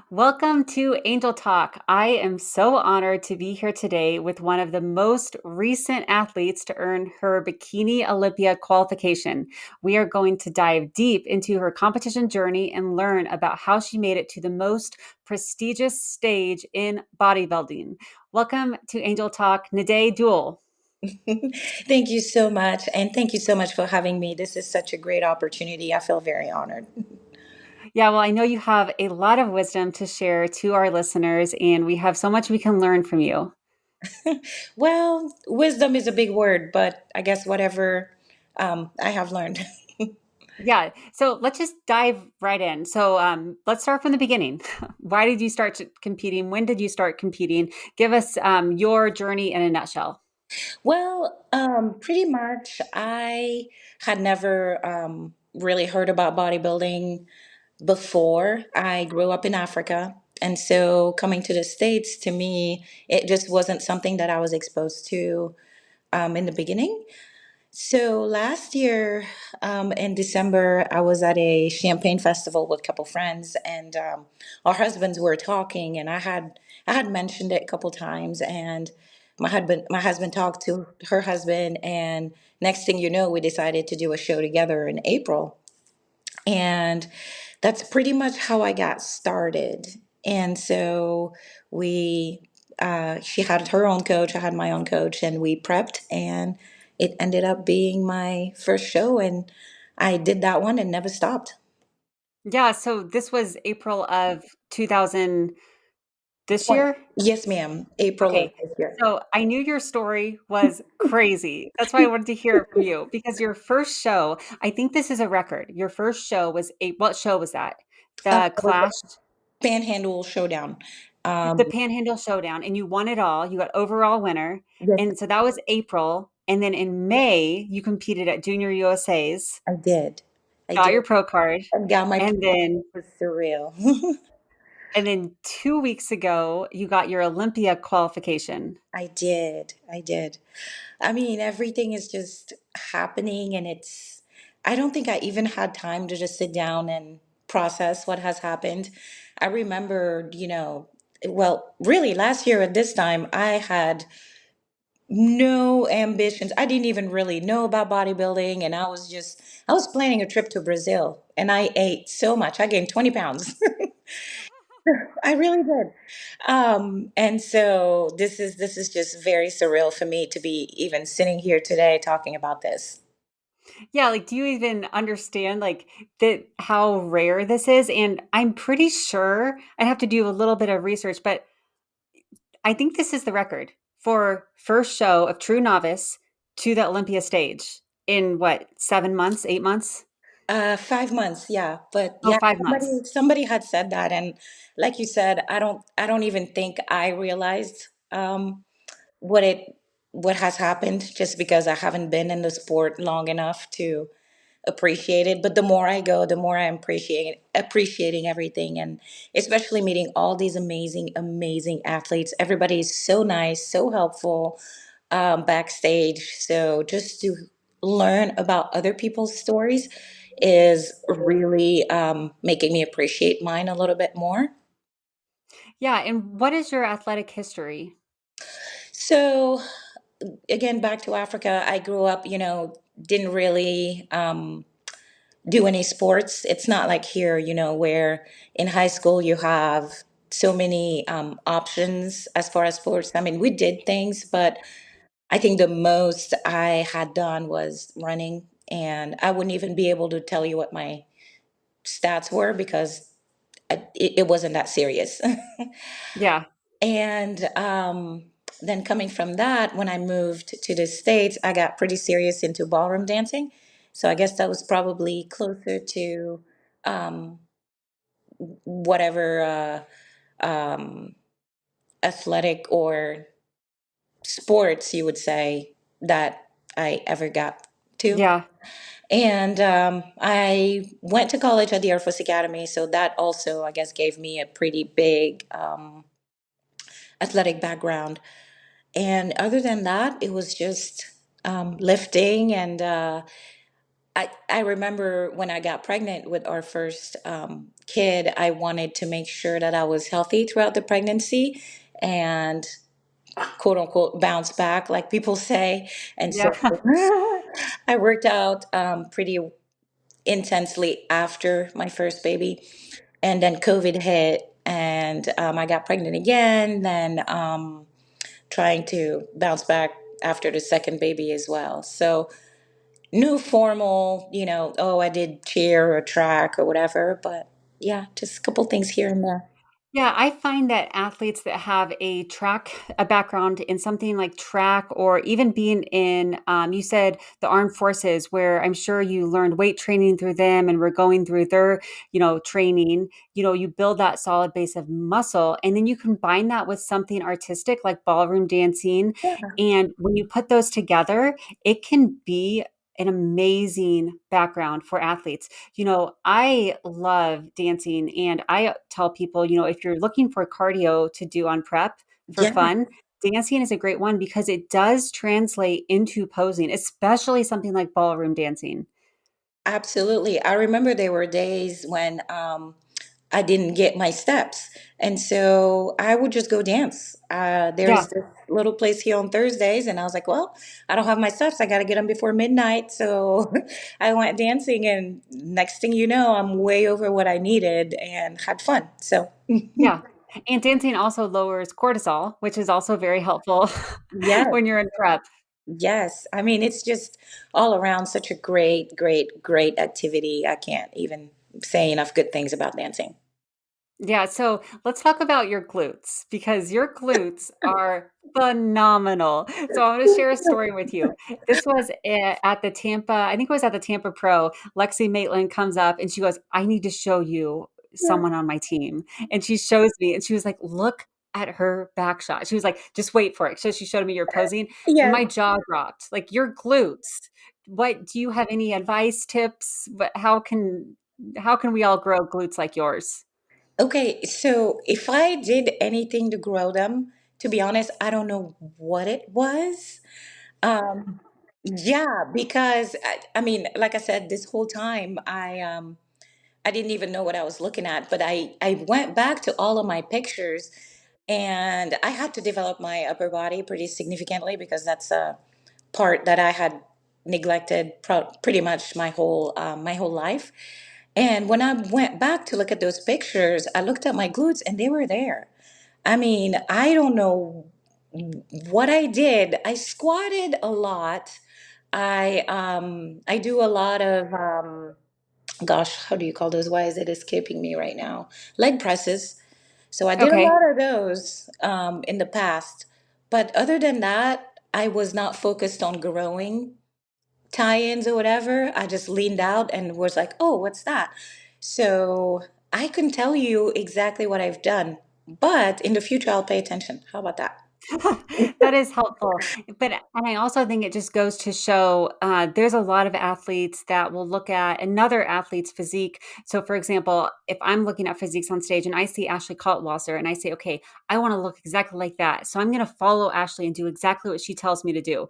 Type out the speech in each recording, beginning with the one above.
Welcome to Angel Talk. I am so honored to be here today with one of the most recent athletes to earn her Bikini Olympia qualification. We are going to dive deep into her competition journey and learn about how she made it to the most prestigious stage in bodybuilding. Welcome to Angel Talk, Ndeye Ndour. Thank you so much. And thank you so much for having me. This is such a great opportunity. I feel very honored. Yeah, well, I know you have a lot of wisdom to share to our listeners, and we have so much we can learn from you. Well, wisdom is a big word, but I guess whatever I have learned. Yeah. So let's just dive right in. So let's start from the beginning. Why did you start competing? When did you start competing? Give us your journey in a nutshell. Well, pretty much I had never really heard about bodybuilding before. I grew up in Africa. And so coming to the States, to me, it just wasn't something that I was exposed to in the beginning. So last year, in December, I was at a champagne festival with a couple friends, and our husbands were talking, and I had mentioned it a couple times, and my husband talked to her husband, and next thing you know, we decided to do a show together in April, and that's pretty much how I got started. And so we, she had her own coach, I had my own coach, and we prepped, and it ended up being my first show, and I did that one and never stopped. Yeah. So this was April of 2000 this 20. year. Yes, ma'am. April of Okay. this year. So I knew your story was crazy. That's why I wanted to hear it from you because your first show, I think this is a record. Your first show was what show was that? The It was the Clash. Panhandle Showdown. The Um, Panhandle Showdown, and you won it all. You got overall winner, yes, and so that was April, and then in May, you competed at Junior USA's, I did. I got did. your pro card, I got my and pro. then It was surreal. 2 weeks ago, you got your Olympia qualification. I did. I did. I mean, everything is just happening, and I don't think I even had time to just sit down and process what has happened. I remember, well, really last year at this time, I had no ambitions. I didn't even really know about bodybuilding, and I was planning a trip to Brazil, and I ate so much. I gained 20 pounds. I really did. And so this is just very surreal for me to be even sitting here today talking about this. Yeah, like, do you even understand, like, that how rare this is? And I'm pretty sure I'd have to do a little bit of research, but I think this is the record for first show of true novice to the Olympia stage in what, 7 months, 8 months? 5 months, yeah. But Oh, yeah, 5 months. somebody had said that, and like you said, I don't even think I realized what it what has happened just because I haven't been in the sport long enough to appreciate it. But the more I go, the more I'm appreciating everything, and especially meeting all these amazing, amazing athletes. Everybody is so nice, so helpful backstage. So just to learn about other people's stories is really making me appreciate mine a little bit more. Yeah, and what is your athletic history? So again, back to Africa, I grew up, didn't really do any sports. It's not like here, where in high school you have so many options as far as sports. I mean, we did things, but I think the most I had done was running, and I wouldn't even be able to tell you what my stats were because it wasn't that serious. Yeah. And then coming from that, when I moved to the States, I got pretty serious into ballroom dancing. So I guess that was probably closer to um, whatever athletic or sports you would say that I ever got to. Yeah. And I went to college at the Air Force Academy, so that also, I guess, gave me a pretty big athletic background. And other than that, it was just lifting. And I remember when I got pregnant with our first kid, I wanted to make sure that I was healthy throughout the pregnancy and quote unquote bounce back, like people say. And Yeah. so I worked out pretty intensely after my first baby. And then COVID hit, and I got pregnant again, then trying to bounce back after the second baby as well. So, no formal, oh, I did cheer or track or whatever, but yeah, just a couple things here and there. Yeah, I find that athletes that have a background in something like track or even being in, you said the armed forces, where I'm sure you learned weight training through them and were going through their, training, you build that solid base of muscle. And then you combine that with something artistic like ballroom dancing. Yeah, And when you put those together, it can be an amazing background for athletes. I love dancing, and I tell people, if you're looking for cardio to do on prep for yeah, fun, dancing is a great one because it does translate into posing, especially something like ballroom dancing. absolutely. I remember there were days when I didn't get my steps. And so I would just go dance. Yeah, There's this little place here on Thursdays, and I was like, well, I don't have my steps. I got to get them before midnight. So I went dancing, and next thing you know, I'm way over what I needed and had fun. So, yeah. And dancing also lowers cortisol, which is also very helpful yes, when you're in prep. yes. I mean, it's just all around such a great, great, great activity. I can't even say enough good things about dancing. Yeah, so let's talk about your glutes because your glutes are phenomenal. So I want to share a story with you. This was at the Tampa, I think it was at the Tampa Pro. Lexi Maitland comes up and she goes, I need to show you someone on my team. And she shows me and she was like, look at her back shot. She was like, just wait for it. So she showed me your posing and Yes. my jaw dropped. Like your glutes. What do you have any advice, tips? But how can we all grow glutes like yours? Okay, so if I did anything to grow them, to be honest, I don't know what it was. Um, yeah, because I mean, like I said, this whole time I didn't even know what I was looking at, but I went back to all of my pictures, and I had to develop my upper body pretty significantly because that's a part that I had neglected pretty much my whole life. And when I went back to look at those pictures, I looked at my glutes and they were there. I mean, I don't know what I did. I squatted a lot. I do a lot of gosh, how do you call those? Why is it escaping me right now? Leg presses. So I did a Okay. lot of those in the past. But other than that, I was not focused on growing tie-ins or whatever. I just leaned out and was like, "Oh, what's that?" So I couldn't tell you exactly what I've done, but in the future I'll pay attention. How about that? That is helpful, and I also think it just goes to show, there's a lot of athletes that will look at another athlete's physique. So, for example, if I'm looking at physiques on stage and I see Ashley Kaltwasser and I say, "Okay, I wanna look exactly like that, so I'm gonna follow Ashley and do exactly what she tells me to do."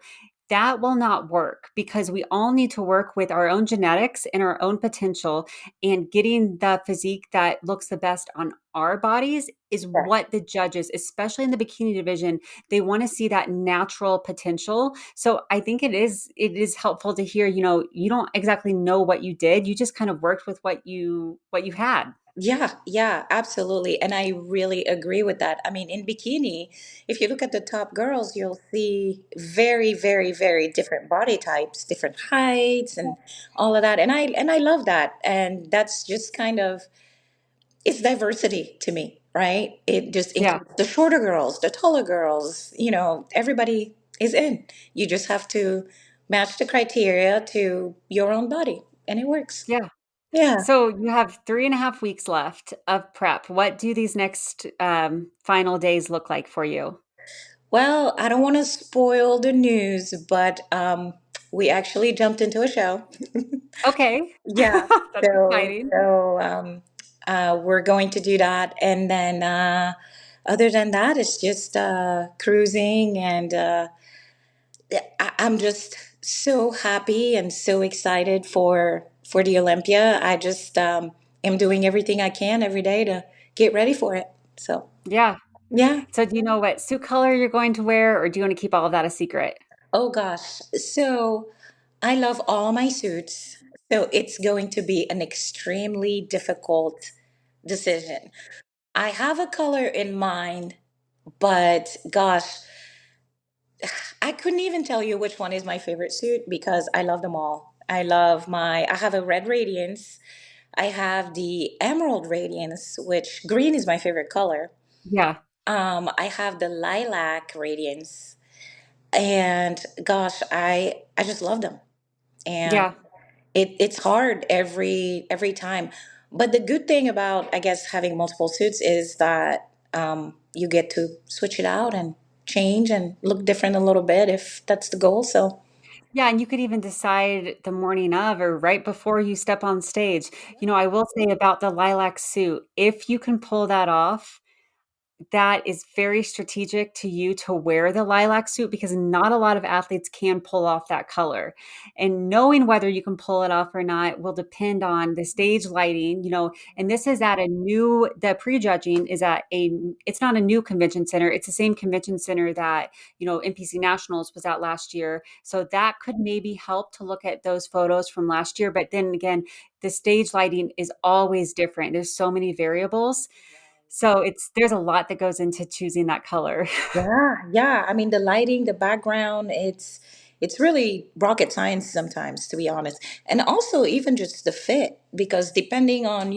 That will not work because we all need to work with our own genetics and our own potential, and getting the physique that looks the best on our bodies is Yeah. what the judges, especially in the bikini division, they want to see that natural potential. So I think it is helpful to hear, you don't exactly know what you did. You just kind of worked with what you had. Yeah, yeah, absolutely. And I really agree with that. I mean, in bikini, if you look at the top girls, you'll see very, very, very different body types, different heights and all of that. And I love that. And that's just kind of it's diversity to me, right? It just Yeah. includes the shorter girls, the taller girls, everybody is in. You just have to match the criteria to your own body and it works. Yeah. Yeah. So you have 3.5 weeks left of prep. What do these next final days look like for you? Well, I don't want to spoil the news, but we actually jumped into a show. Okay. Yeah. That's So, exciting. so we're going to do that, and then other than that, it's just cruising, and I'm just So happy and so excited for the Olympia. I just am doing everything I can every day to get ready for it. So Yeah. yeah. So do you know what suit color you're going to wear, or do you want to keep all of that a secret? Oh gosh. So I love all my suits. So it's going to be an extremely difficult decision. I have a color in mind, but gosh, I couldn't even tell you which one is my favorite suit because I love them all. I have a red radiance. I have the emerald radiance, which green is my favorite color. Yeah. I have the lilac radiance, and gosh, I just love them. And Yeah. it's hard every time. But the good thing about, I guess, having multiple suits is that you get to switch it out and change and look different a little bit if that's the goal. So Yeah, and you could even decide the morning of or right before you step on stage. I will say about the lilac suit, if you can pull that off, that is very strategic to you to wear the lilac suit because not a lot of athletes can pull off that color. And knowing whether you can pull it off or not will depend on the stage lighting, and this is at the prejudging is it's not a new convention center. It's the same convention center that, NPC Nationals was at last year. So that could maybe help to look at those photos from last year. But then again, the stage lighting is always different. There's so many variables. So there's a lot that goes into choosing that color. yeah, yeah. I mean, the lighting, the background, it's really rocket science sometimes, to be honest. And also even just the fit, because depending on,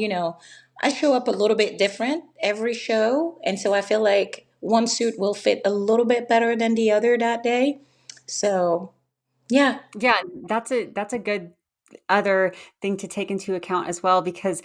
I show up a little bit different every show, and so I feel like one suit will fit a little bit better than the other that day. So, yeah. Yeah, that's a good other thing to take into account as well because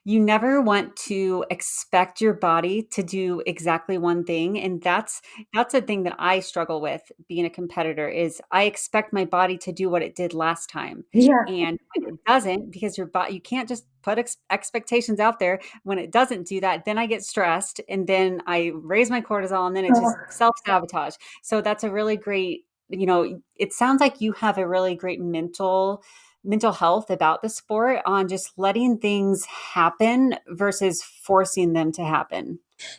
you never want to expect your body to do exactly one thing, and that's a thing that I struggle with being a competitor is I expect my body to do what it did last time. Yeah. And when it doesn't, because your body you can't just put expectations out there. When it doesn't do that, then I get stressed and then I raise my cortisol and then it just self-sabotage. So that's a really great, it sounds like you have a really great mental health about the sport on just letting things happen versus forcing them to happen.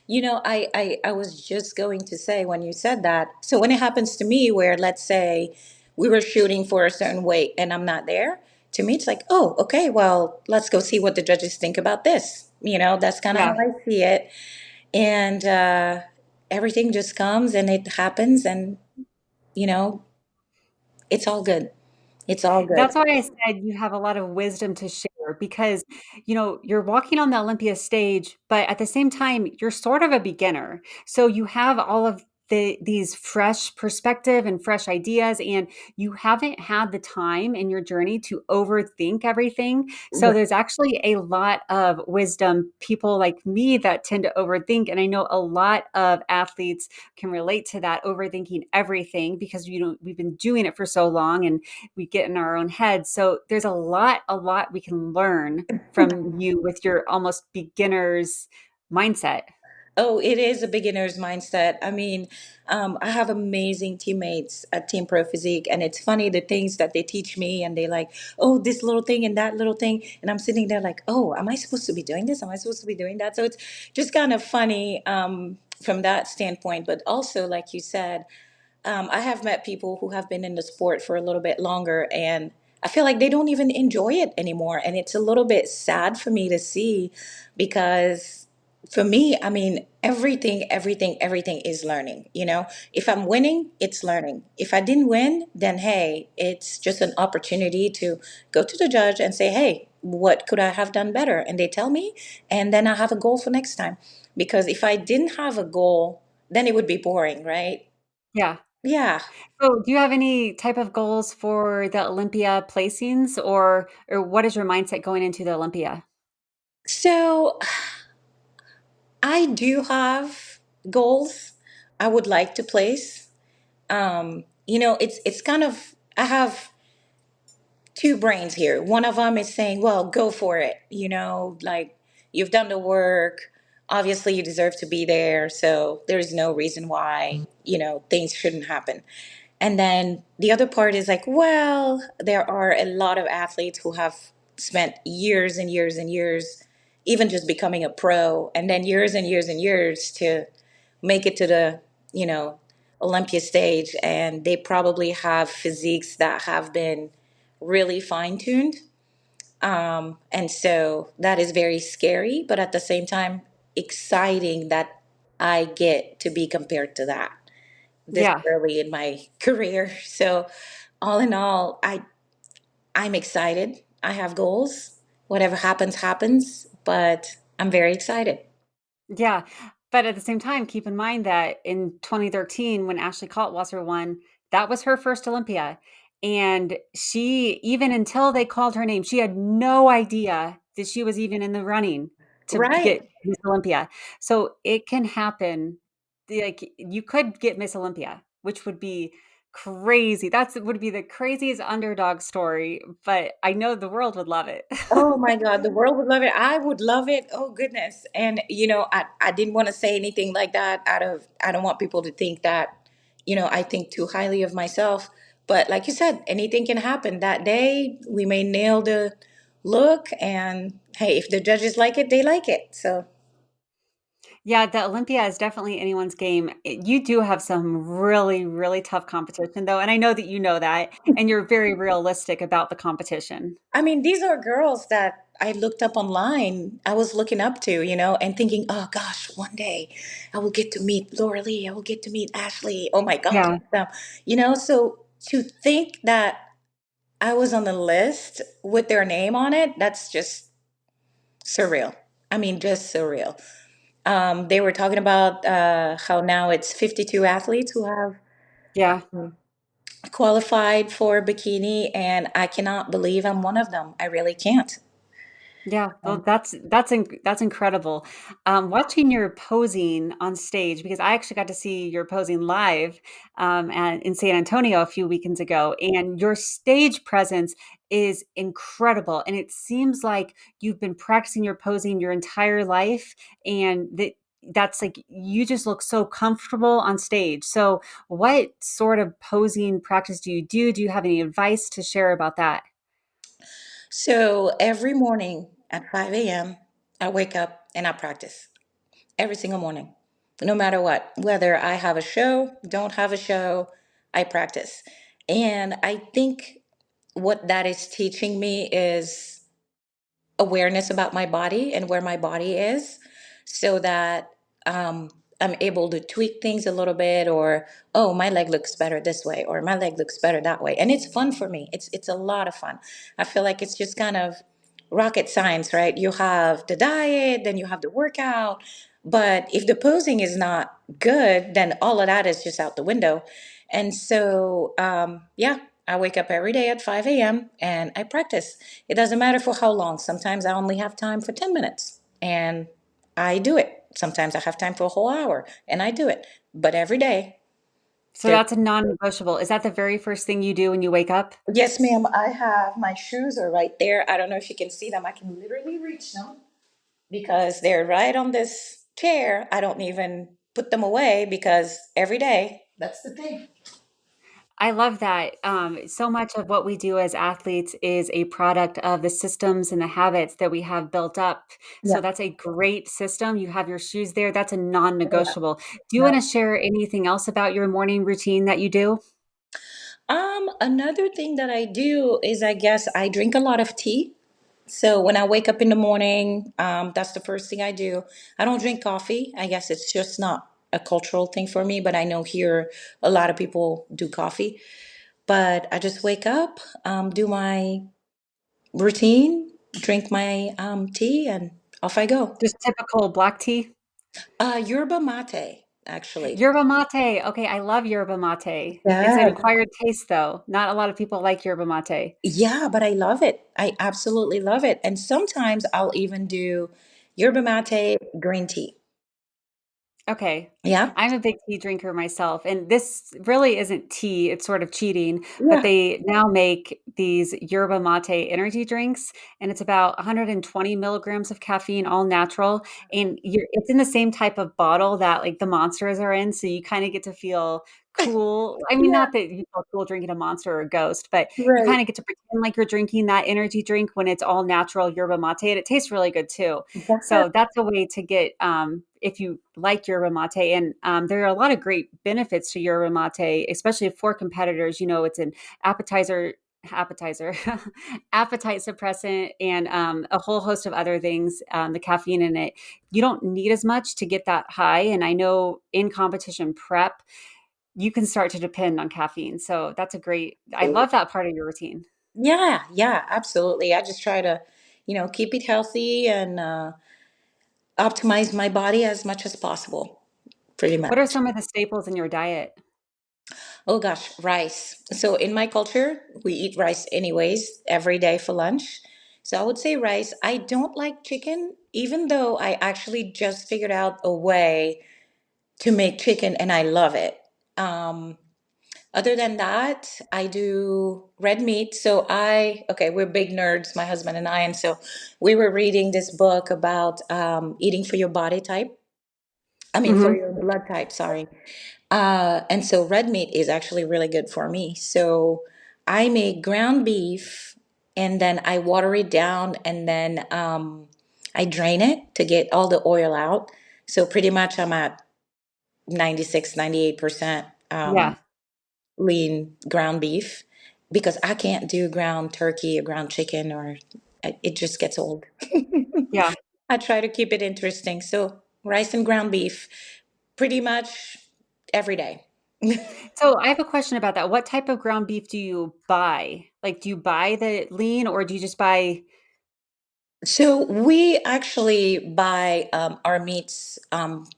I was just going to say when you said that. So when it happens to me, where let's say we were shooting for a certain weight and I'm not there, to me it's like, oh, okay, well, let's go see what the judges think about this. That's kind of how Yeah. I see it. And everything just comes and it happens, and you know, it's all good. It's all good. That's why I said you have a lot of wisdom to share because, you're walking on the Olympia stage, but at the same time, you're sort of a beginner. So you have all of these fresh perspective and fresh ideas, and you haven't had the time in your journey to overthink everything. So there's actually a lot of wisdom, people like me that tend to overthink. And I know a lot of athletes can relate to that overthinking everything because we've been doing it for so long and we get in our own heads. So there's a lot we can learn from you with your almost beginner's mindset. Oh, it is a beginner's mindset. I mean, I have amazing teammates at Team Pro Physique, and it's funny the things that they teach me, and they like, oh, this little thing and that little thing, and I'm sitting there like, oh, am I supposed to be doing this? Am I supposed to be doing that? So it's just kind of funny from that standpoint, but also, like you said, I have met people who have been in the sport for a little bit longer, and I feel like they don't even enjoy it anymore. And it's a little bit sad for me to see because for me, I mean, everything is learning. If I'm winning, it's learning. If I didn't win, then hey, it's just an opportunity to go to the judge and say, hey, what could I have done better? And they tell me, and then I have a goal for next time. Because if I didn't have a goal, then it would be boring, right? Yeah. Yeah. So do you have any type of goals for the Olympia placings or what is your mindset going into the Olympia? So I do have goals I would like to place. It's kind of, I have two brains here. One of them is saying, well, go for it. Like you've done the work. Obviously, you deserve to be there. So there's no reason why, things shouldn't happen. And then the other part is like, well, there are a lot of athletes who have spent years and years and years, even just becoming a pro, and then years and years and years to make it to the, you know, Olympia stage. And they probably have physiques that have been really fine tuned. And so that is very scary, but at the same time, exciting that I get to be compared to that this Yeah. early in my career. So all in all, I'm excited. I have goals. Whatever happens, happens, but I'm very excited. Yeah, but at the same time, keep in mind that in 2013, when Ashley Kaltwasser won, that was her first Olympia, and she even until they called her name, she had no idea that she was even in the running to Right. get Miss Olympia. So it can happen. Like, you could get Miss Olympia, which would be crazy. That's would be the craziest underdog story, but I know the world would love it. Oh my God, the world would love it. I would love it. Oh goodness. And I didn't want to say anything like that I don't want people to think that, I think too highly of myself. But like you said, anything can happen. That day we may nail the look, and hey, if the judges like it, they like it. So Yeah, the Olympia is definitely anyone's game. You do have some really, really tough competition though, and I know that you know that, and you're very realistic about the competition. I mean, these are girls that I looked up online. I was looking up to, and thinking, oh gosh, one day I will get to meet Laura Lee. I will get to meet Ashley. Oh my gosh. Yeah, So to think that I was on the list with their name on it, that's just surreal. I mean, just surreal. They were talking about how now it's 52 athletes who have yeah. qualified for bikini, and I cannot believe I'm one of them. I really can't. Yeah, well, Um, that's incredible. Watching your posing on stage because I actually got to see your posing live in San Antonio a few weekends ago, and your stage presence is incredible. And it seems like you've been practicing your posing your entire life, and that's like you just look so comfortable on stage. So, what sort of posing practice do you do? Do you have any advice to share about that? So every morning at 5 a.m., I wake up and I practice every single morning, no matter what. Whether I have a show, don't have a show, I practice. And I think what that is teaching me is awareness about my body and where my body is so that um, I'm able to tweak things a little bit, or oh, my leg looks better this way, or my leg looks better that way. And it's fun for me. It's a lot of fun. I feel like it's just kind of rocket science, right? You have the diet, then you have the workout. But if the posing is not good, then all of that is just out the window. And so, yeah, I wake up every day at 5 a.m. and I practice. It doesn't matter for how long. Sometimes I only have time for 10 minutes and I do it. Sometimes I have time for a whole hour and I do it. But every day, So there. that's a non-negotiable. Is that the very first thing you do when you wake up? Yes, ma'am. I have my shoes are right there. I don't know if you can see them. I can literally reach them because they're right on this chair. I don't even put them away because every day, that's the thing. I love that. So much of what we do as athletes is a product of the systems and the habits that we have built up. So Yeah. that's a great system. You have your shoes there. That's a Yeah. non-negotiable. Do you No. want to share anything else about your morning routine that you do? Another thing that I do is I guess I drink a lot of tea. So when I wake up in the morning, that's the first thing I do. I don't drink coffee. I guess it's just not a cultural thing for me, but I know here a lot of people do coffee. But I just wake up, do my routine, drink my tea, and off I go. Just typical black tea? Yerba mate, actually. Yerba mate. Okay, I love yerba mate. It's an Yeah. acquired taste though. Not a lot of people like yerba mate. Yeah, but I love it. I absolutely love it. And sometimes I'll even do yerba mate green tea. Okay. Yeah. I'm a big tea drinker myself, and this really isn't tea, it's sort of cheating, but Yeah. they now make these yerba mate energy drinks, and it's about 120 milligrams of caffeine, all natural, and it's in the same type of bottle that, like, the Monsters are in, so you kinda get to feel cool. I mean, Yeah, not that you feel cool drinking a Monster or a Ghost, but you right. kinda get to pretend like you're drinking that energy drink when it's all natural yerba mate, and it tastes really good too. Yeah. So that's a way to get, if you like yerba mate, and, there are a lot of great benefits to yerba mate, especially for competitors. It's an appetizer appetizer, appetite suppressant, and, a whole host of other things, the caffeine in it. You don't need as much to get that high, and I know in competition prep, you can start to depend on caffeine. So that's a great I love that part of your routine. Yeah, yeah, absolutely. I just try to, keep it healthy and optimize my body as much as possible, pretty What are much. some of the staples in your diet? Oh gosh, rice. So in my culture, we eat rice anyways every day for lunch. So I would say rice. I don't like chicken, even though I actually just figured out a way to make chicken and I love it. Um, Other than that, I do red meat. Okay, we're big nerds, my husband and I. And so we were reading this book about eating for your body type. I mean, for Mhm. your blood type, sorry. And so red meat is actually really good for me. So I make ground beef and then I water it down and then I drain it to get all the oil out. So pretty much I'm at 96, 98% Yeah. lean ground beef because I can't do ground turkey or ground chicken or it just gets old. Yeah. I try to keep it interesting. So rice and ground beef pretty much every day. So I have a question about that. What type of ground beef do you buy? Like, do you buy the lean or do you just buy So we actually buy our meats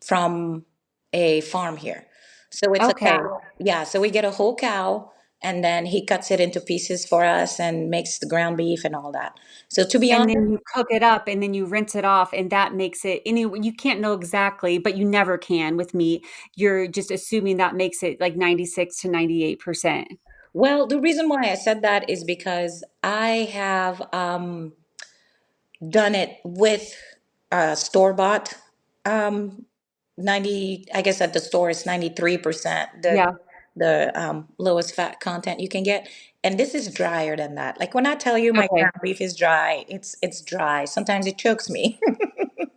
from a farm here. So it's a Okay. cow. Yeah, so we get a whole cow and then he cuts it into pieces for us and makes the ground beef and all that. So to be And honest, then you cook it up and then you rinse it off and that makes it you can't know exactly, but you never can with meat. You're just assuming that makes it like 96 to 98%. well, the reason why I said that is because I have done it with store bought um, 90, I guess at the store it's 93% Yeah. the lowest fat content you can get. And this is drier than that. Like when I tell you my Okay. ground beef is dry, it's dry. Sometimes it chokes me.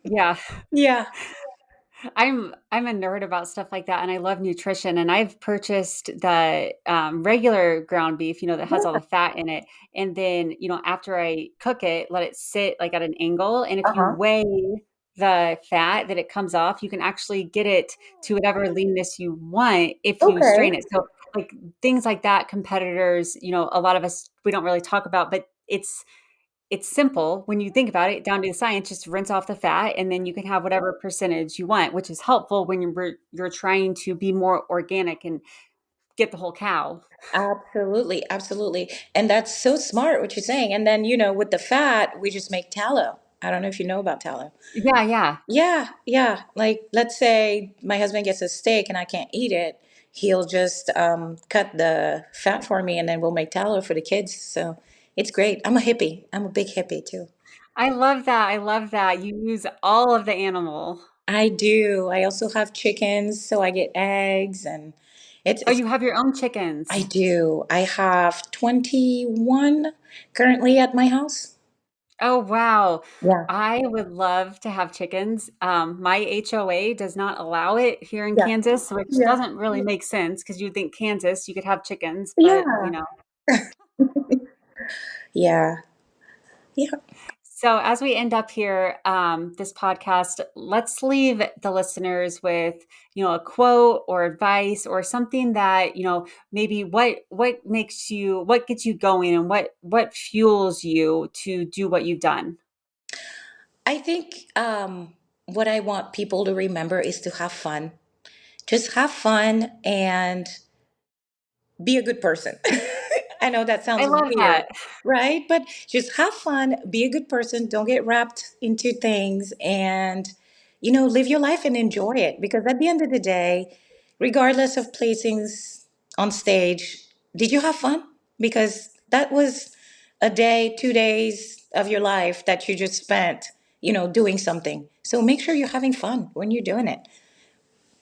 Yeah. Yeah. I'm a nerd about stuff like that, and I love nutrition, and I've purchased the, regular ground beef, that has all the fat in it, and then, after I cook it, let it sit, like, at an angle, and if you Uh-huh. weigh the fat that it comes off, you can actually get it to whatever leanness you want if you Okay. strain it. So, like, things like that, competitors, a lot of us, we don't really talk about, but it's simple when you think about it, down to the science, just rinse off the fat, and then you can have whatever percentage you want, which is helpful when you're trying to be more organic and get the whole cow. Absolutely, absolutely. And that's so smart what you're saying. And then, with the fat, we just make tallow. I don't know if you know about tallow. Yeah, yeah. Yeah, yeah. Like, let's say my husband gets a steak and I can't eat it. He'll just cut the fat for me and then we'll make tallow for the kids. So it's great. I'm a hippie. I'm a big hippie too. I love that, I love that. You use all of the animal. I do. I also have chickens, so I get eggs and it's, Oh, it's you have your own I chickens. do. I have 21 currently at my house. Oh, wow. Yeah. I would love to have chickens. My HOA does not allow it here in Yeah. Kansas, which Yeah. doesn't really make sense because you'd think Kansas, you could have chickens, but, Yeah. Yeah. Yeah. So, as we end up here, this podcast, let's leave the listeners with, a quote or advice or something that, maybe what gets you going, and what fuels you to do what you've done. I think what I want people to remember is to have fun. Just have fun and be a good person. I know that I sounds love weird, that. right? But just have fun, be a good person, don't get wrapped into things and live your life and enjoy it because at the end of the day, regardless of placings on stage, did you have fun? Because that was a day, 2 days of your life that you just spent, doing something. So make sure you're having fun when you're doing it.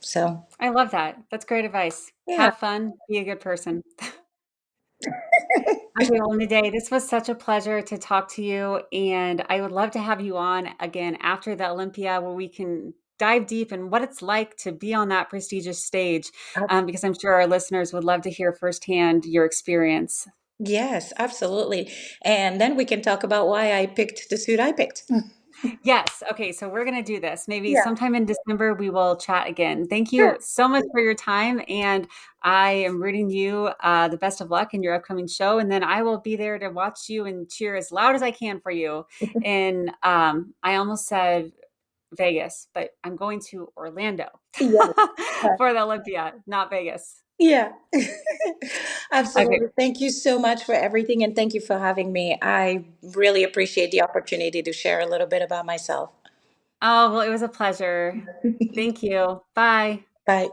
So, I love that. That's great advice. yeah. Have fun, be a good person. Okay, well, Midday, this was such a pleasure to talk to you, and I would love to have you on again after the Olympia where we can dive deep in what it's like to be on that prestigious stage, because I'm sure our listeners would love to hear firsthand your experience. Yes, absolutely. And then we can talk about why I picked the suit I picked. Yes. Okay. So we're going to do this. Maybe Yeah. sometime in December, we will chat again. Thank Sure. you so much for your time. And I am rooting you the best of luck in your upcoming show. And then I will be there to watch you and cheer as loud as I can for you. And I almost said Vegas, but I'm going to Orlando Yeah. for the Olympia, not Vegas. Yeah. Okay. Absolutely. Thank you so much for everything, and thank you for having me. I really appreciate the opportunity to share a little bit about myself. Oh, well, it was a pleasure. Thank you. Bye. Bye.